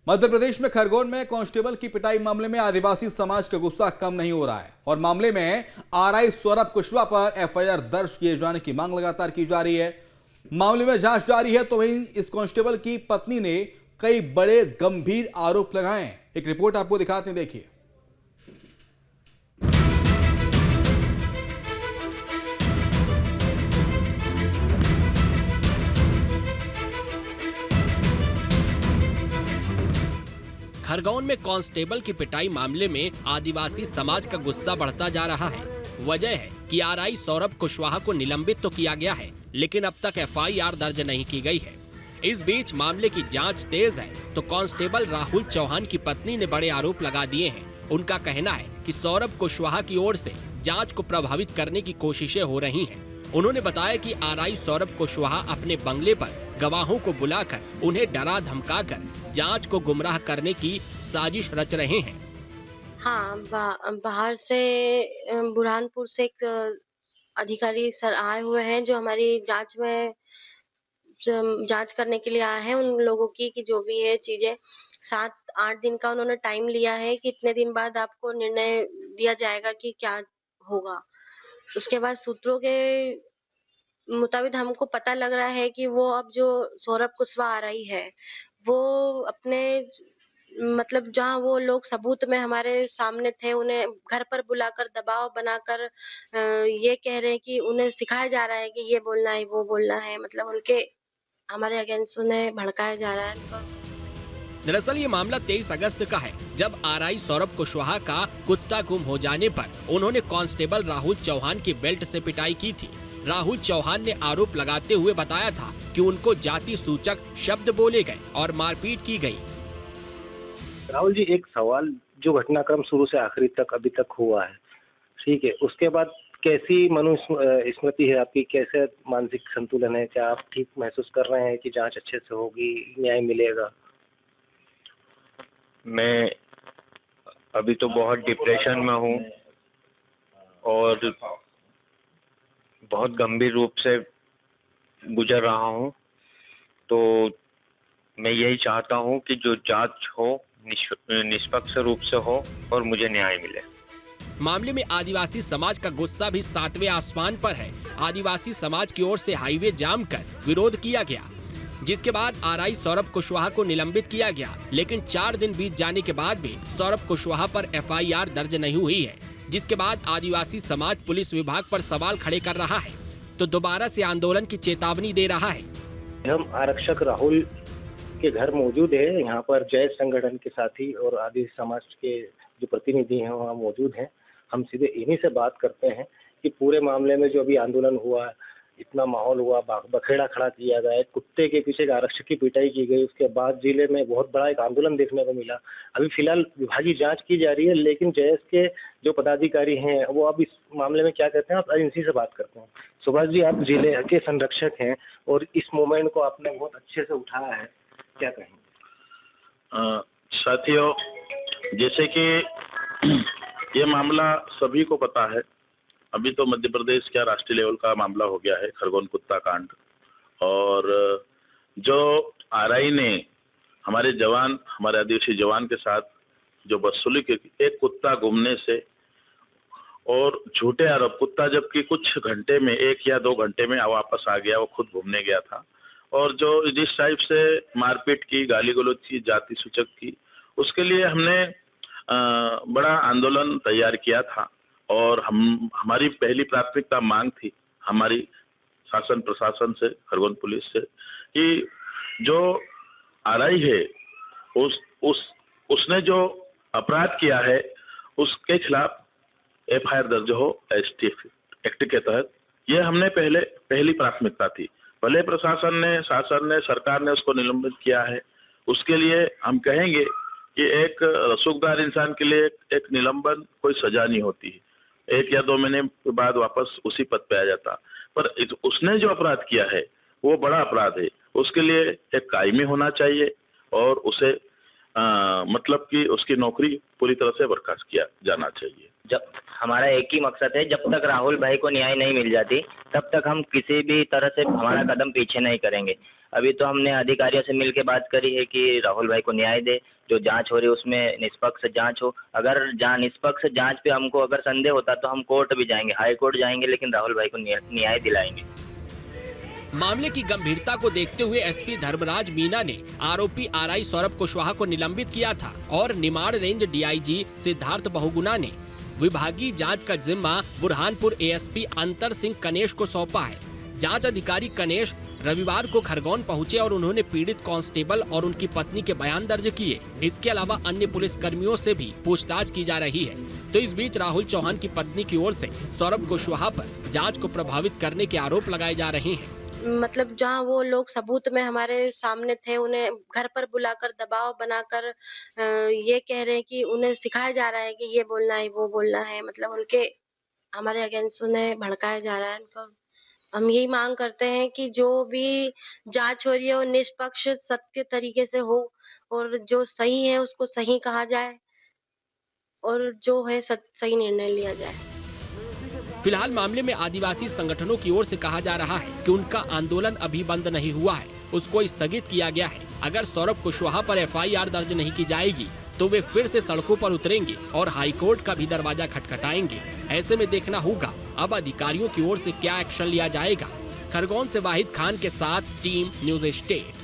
मध्य प्रदेश में खरगोन में कांस्टेबल की पिटाई मामले में आदिवासी समाज का गुस्सा कम नहीं हो रहा है और मामले में आरआई सौरभ कुशवाहा पर एफआईआर दर्ज किए जाने की मांग लगातार की जा रही है। मामले में जांच जारी है तो वहीं इस कांस्टेबल की पत्नी ने कई बड़े गंभीर आरोप लगाए हैं। एक रिपोर्ट आपको दिखाते हैं, देखिए। खरगोन में कांस्टेबल की पिटाई मामले में आदिवासी समाज का गुस्सा बढ़ता जा रहा है। वजह है कि आरआई सौरभ कुशवाहा को निलंबित तो किया गया है, लेकिन अब तक एफआईआर दर्ज नहीं की गई है। इस बीच मामले की जांच तेज है तो कांस्टेबल राहुल चौहान की पत्नी ने बड़े आरोप लगा दिए हैं। उनका कहना है कि सौरभ कुशवाहा की ओर से जांच को प्रभावित करने की कोशिशें हो रही हैं। उन्होंने बताया कि आरआई सौरभ कुशवाहा अपने बंगले पर गवाहों को बुलाकर उन्हें डरा धमकाकर जांच को गुमराह करने की साजिश रच रहे हैं। हाँ, बाहर से बुरहानपुर से एक अधिकारी सर आए हुए हैं जो हमारी जांच करने के लिए आए हैं। उन लोगों की कि जो भी है चीजें 7-8 दिन का उन्होंने टाइम लिया है कि इतने दिन बाद आपको निर्णय दिया जाएगा कि क्या होगा। उसके बाद सूत्रों के मुताबिक हमको पता लग रहा है कि वो अब जो सौरभ कुशवाहा आ रही है, वो अपने मतलब जहाँ वो लोग सबूत में हमारे सामने थे, उन्हें घर पर बुलाकर दबाव बनाकर ये कह रहे हैं कि उन्हें सिखाया जा रहा है कि ये बोलना है, वो बोलना है। मतलब उनके हमारे अगेंस्ट उन्हें भड़काया जा रहा है। दरअसल ये मामला 23 अगस्त का है, जब आरआई सौरभ कुशवाहा का कुत्ता गुम हो जाने पर उन्होंने कांस्टेबल राहुल चौहान की बेल्ट से पिटाई की थी। राहुल चौहान ने आरोप लगाते हुए बताया था कि उनको जाति सूचक शब्द बोले गए और मारपीट की गई। राहुल जी, एक सवाल, जो घटनाक्रम शुरू से आखिरी तक अभी तक हुआ है, ठीक है, उसके बाद कैसी स्मृति है आपकी, कैसे मानसिक संतुलन है, क्या आप ठीक महसूस कर रहे हैं कि जांच अच्छे से होगी, न्याय मिलेगा? मैं अभी तो बहुत डिप्रेशन में हूँ और बहुत गंभीर रूप से गुजर रहा हूँ। तो मैं यही चाहता हूँ कि जो जांच हो निष्पक्ष रूप से हो और मुझे न्याय मिले। मामले में आदिवासी समाज का गुस्सा भी 7वें आसमान पर है। आदिवासी समाज की ओर से हाईवे जाम कर विरोध किया गया, जिसके बाद आरआई सौरभ कुशवाहा को निलंबित किया गया। लेकिन 4 दिन बीत जाने के बाद भी सौरभ कुशवाहा पर एफआईआर दर्ज नहीं हुई है, जिसके बाद आदिवासी समाज पुलिस विभाग पर सवाल खड़े कर रहा है तो दोबारा से आंदोलन की चेतावनी दे रहा है। हम आरक्षक राहुल के घर मौजूद है, यहाँ पर जय संगठन के साथी और आदिवासी समाज के जो प्रतिनिधि हैं वहाँ मौजूद हैं। हम सीधे इन्हीं से बात करते हैं कि पूरे मामले में जो अभी आंदोलन हुआ, इतना माहौल हुआ, बखेड़ा खड़ा किया गया, कुत्ते के पीछे एक आरक्षक की पिटाई की गई, उसके बाद जिले में बहुत बड़ा एक आंदोलन देखने को मिला। अभी फिलहाल विभागीय जांच की जा रही है, लेकिन जयस के जो पदाधिकारी हैं वो अब इस मामले में क्या कहते हैं, आप इनसी से बात करते हैं। सुभाष जी, आप जिले के संरक्षक हैं और इस मूवमेंट को आपने बहुत अच्छे से उठाया है, क्या कहेंगे? साथियों, जैसे कि ये मामला सभी को पता है, अभी तो मध्य प्रदेश का राष्ट्रीय लेवल का मामला हो गया है खरगोन कुत्ता कांड। और जो आरआई ने हमारे आदिवासी जवान के साथ जो बदसलूकी की, एक कुत्ता घूमने से और झूठे आरोप, कुत्ता जबकि कुछ घंटे में 1 या 2 घंटे में वापस आ गया, वो खुद घूमने गया था, और जो जिस टाइप से मारपीट की, गाली गलौज की, जाति सूचक की, उसके लिए हमने बड़ा आंदोलन तैयार किया था। और हमारी पहली प्राथमिकता मांग थी हमारी शासन प्रशासन से, खरगोन पुलिस से, कि जो आरआई है उसने जो अपराध किया है उसके खिलाफ एफआईआर दर्ज हो एसटीएफ एक्ट के तहत। ये हमने पहली प्राथमिकता थी। भले प्रशासन ने, शासन ने, सरकार ने उसको निलंबित किया है, उसके लिए हम कहेंगे कि एक रसूखदार इंसान के लिए एक निलंबन कोई सजा नहीं होती है, 1 या 2 महीने के बाद वापस उसी पद पे आ जाता। पर उसने जो अपराध किया है वो बड़ा अपराध है, उसके लिए एक कायमी होना चाहिए और उसे मतलब कि उसकी नौकरी पूरी तरह से बर्खास्त किया जाना चाहिए। जब हमारा एक ही मकसद है, जब तक राहुल भाई को न्याय नहीं मिल जाती तब तक हम किसी भी तरह से हमारा कदम पीछे नहीं करेंगे। अभी तो हमने अधिकारियों से मिल के बात करी है कि राहुल भाई को न्याय दे, जो जांच हो रही है उसमें निष्पक्ष जांच हो। अगर निष्पक्ष जांच पे हमको अगर संदेह होता तो हम कोर्ट भी जाएंगे, हाई कोर्ट जाएंगे, लेकिन राहुल भाई को न्याय दिलाएंगे। मामले की गंभीरता को देखते हुए एसपी धर्मराज मीना ने आरोपी आरआई सौरभ कुशवाहा को निलंबित किया था और निमाड़ रेंज डीआईजी सिद्धार्थ बहुगुणा ने विभागीय जांच का जिम्मा बुरहानपुर एएसपी अंतर सिंह कनेश को सौंपा है। जांच अधिकारी कनेश रविवार को खरगोन पहुंचे और उन्होंने पीड़ित कांस्टेबल और उनकी पत्नी के बयान दर्ज किए। इसके अलावा अन्य पुलिस कर्मियों से भी पूछताछ की जा रही है। तो इस बीच राहुल चौहान की पत्नी की ओर से सौरभ कुशवाहा पर जांच को प्रभावित करने के आरोप लगाए जा रहे हैं। मतलब जहाँ वो लोग सबूत में हमारे सामने थे, उन्हें घर पर बुलाकर दबाव बनाकर ये कह रहे हैं कि उन्हें सिखाया जा रहा है कि ये बोलना है, वो बोलना है। मतलब उनके हमारे अगेंस्ट उन्हें भड़काया जा रहा है। उनको हम यही मांग करते हैं कि जो भी जांच हो रही है वो निष्पक्ष सत्य तरीके से हो और जो सही है उसको सही कहा जाए और जो है सही निर्णय लिया जाए। फिलहाल मामले में आदिवासी संगठनों की ओर से कहा जा रहा है कि उनका आंदोलन अभी बंद नहीं हुआ है, उसको स्थगित किया गया है। अगर सौरभ कुशवाहा पर एफआईआर दर्ज नहीं की जाएगी तो वे फिर से सड़कों पर उतरेंगे और हाईकोर्ट का भी दरवाजा खटखटाएंगे। ऐसे में देखना होगा अब अधिकारियों की ओर से क्या एक्शन लिया जाएगा। खरगोन से वाहिद खान के साथ टीम न्यूज़ स्टेट।